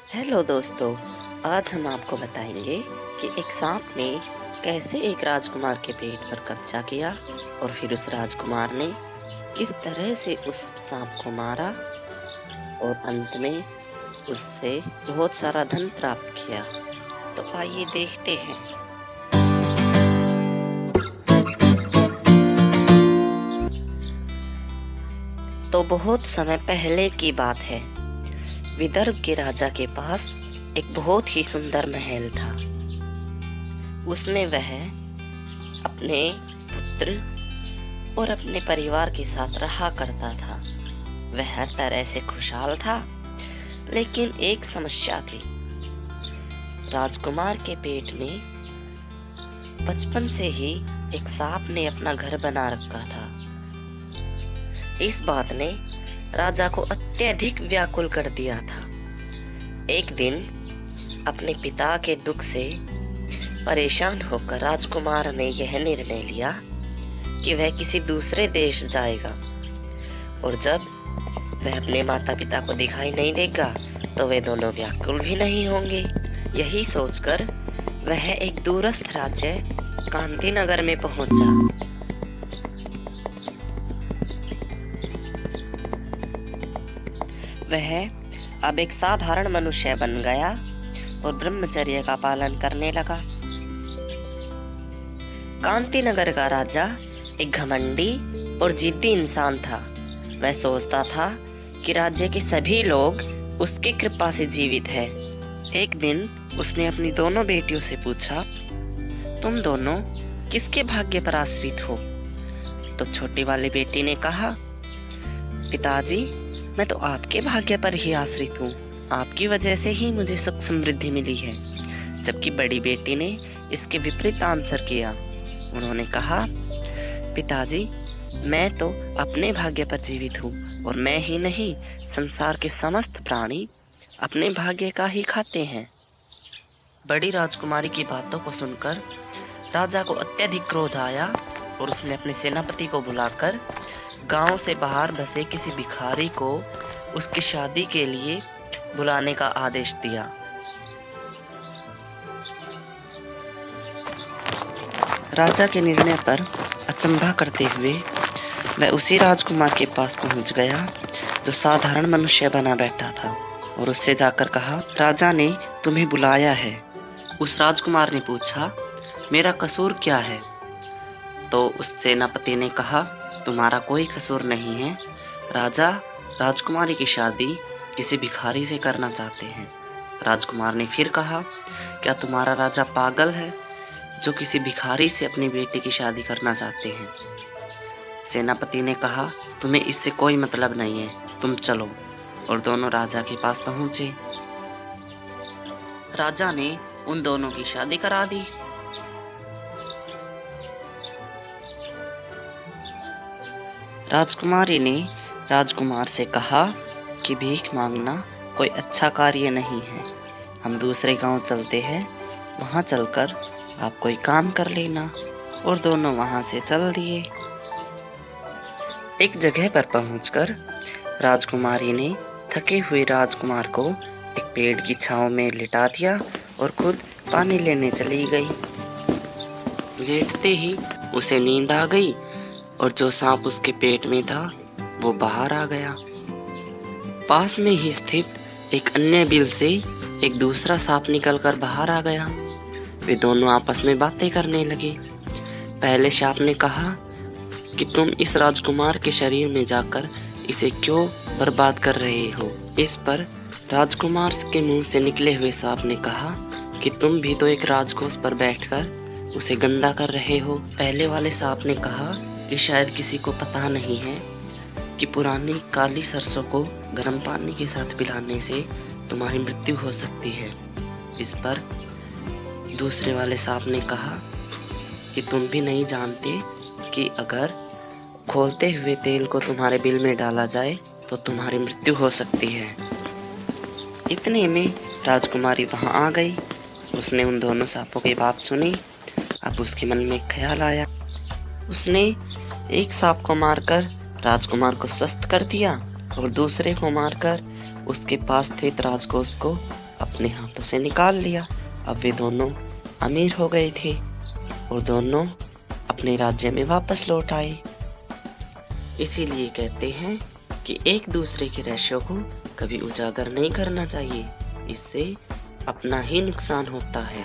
Hello दोस्तों, आज हम आपको बताएंगे कि एक सांप ने कैसे एक राजकुमार के पेट पर कब्जा किया और फिर उस राजकुमार ने किस तरह से उस सांप को मारा और अंत में उससे बहुत सारा धन प्राप्त किया। तो आइए देखते हैं। तो बहुत समय पहले की बात है। विदर्भ के राजा के पास एक बहुत ही सुंदर महल था। उसमें वह अपने पुत्र और अपने परिवार के साथ रहा करता था। वह हर तरह से खुशहाल था, लेकिन एक समस्या थी। राजकुमार के पेट में बचपन से ही एक सांप ने अपना घर बना रखा था। इस बात ने राजा को अत्यधिक व्याकुल कर दिया था। एक दिन अपने पिता के दुख से परेशान होकर राजकुमार ने यह निर्णय लिया कि वह किसी दूसरे देश जाएगा और जब वह अपने माता पिता को दिखाई नहीं देगा तो वे दोनों व्याकुल भी नहीं होंगे। यही सोचकर वह एक दूरस्थ राज्य कांति नगर में पहुंचा। वह अब एक साधारण मनुष्य बन गया और ब्रह्मचर्य का पालन करने लगा। कांति नगर का राजा एक घमंडी और जिद्दी इंसान था। वह सोचता था कि राज्य के सभी लोग उसकी कृपा से जीवित है। एक दिन उसने अपनी दोनों बेटियों से पूछा, तुम दोनों किसके भाग्य पर आश्रित हो? तो छोटी वाली बेटी ने कहा, पिताजी, मैं तो आपके भाग्य पर ही आश्रित हूँ। आपकी वजह से ही मुझे सुख समृद्धि मिली है। जबकि बड़ी बेटी ने इसके विपरीत आंसर किया। उन्होंने कहा, पिताजी, मैं तो अपने भाग्य पर जीवित हूँ और मैं ही नहीं, संसार के समस्त प्राणी अपने भाग्य का ही खाते हैं। बड़ी राजकुमारी की बातों को सुनकर राजा को अत्यधिक क्रोध आया और उसने अपने सेनापति को बुलाकर गांव से बाहर बसे किसी भिखारी को उसकी शादी के लिए बुलाने का आदेश दिया। राजा के निर्णय पर अचंभा करते हुए वह उसी राजकुमार के पास पहुंच गया जो साधारण मनुष्य बना बैठा था और उससे जाकर कहा, राजा ने तुम्हें बुलाया है। उस राजकुमार ने पूछा, मेरा कसूर क्या है? तो उस सेनापति ने कहा, तुम्हारा कोई कसूर नहीं है। राजा राजकुमारी की शादी किसी भिखारी से करना चाहते हैं। राजकुमार ने फिर कहा, क्या तुम्हारा राजा पागल है जो किसी भिखारी से अपनी बेटी की शादी करना चाहते हैं? सेनापति ने कहा, तुम्हें इससे कोई मतलब नहीं है, तुम चलो। और दोनों राजा के पास पहुंचे। राजा ने उन दोनों की शादी करा दी। राजकुमारी ने राजकुमार से कहा कि भीख मांगना कोई अच्छा कार्य नहीं है। हम दूसरे गांव चलते हैं, वहां चलकर आप कोई काम कर लेना। और दोनों वहां से चल दिए। एक जगह पर पहुंचकर राजकुमारी ने थके हुए राजकुमार को एक पेड़ की छांव में लिटा दिया और खुद पानी लेने चली गई। लेटते ही उसे नींद आ गई और जो सांप उसके पेट में था वो बाहर आ गया। पास में ही स्थित एक अन्य बिल से एक दूसरा सांप निकलकर बाहर आ गया। वे दोनों आपस में बातें करने लगे। पहले सांप ने कहा कि तुम इस राजकुमार के शरीर में जाकर इसे क्यों बर्बाद कर रहे हो? इस पर राजकुमार के मुंह से निकले हुए सांप ने कहा कि तुम भी तो एक राजकोष पर बैठकर उसे गंदा कर रहे हो। पहले वाले सांप ने कहा कि शायद किसी को पता नहीं है कि पुरानी काली सरसों को गर्म पानी के साथ पिलाने से तुम्हारी मृत्यु हो सकती है। इस पर दूसरे वाले सांप ने कहा कि तुम भी नहीं जानते कि अगर खौलते हुए तेल को तुम्हारे बिल में डाला जाए तो तुम्हारी मृत्यु हो सकती है। इतने में राजकुमारी वहां आ गई। उसने उन दोनों सांपों की बात सुनी। अब उसके मन में ख्याल आया। उसने एक सांप को मारकर राजकुमार को स्वस्थ कर दिया और दूसरे को मारकर उसके पास स्थित राजकोष को अपने हाथों से निकाल लिया। अब वे दोनों अमीर हो गए थे और दोनों अपने राज्य में वापस लौट आए। इसीलिए कहते हैं कि एक दूसरे के रहस्यों को कभी उजागर नहीं करना चाहिए, इससे अपना ही नुकसान होता है।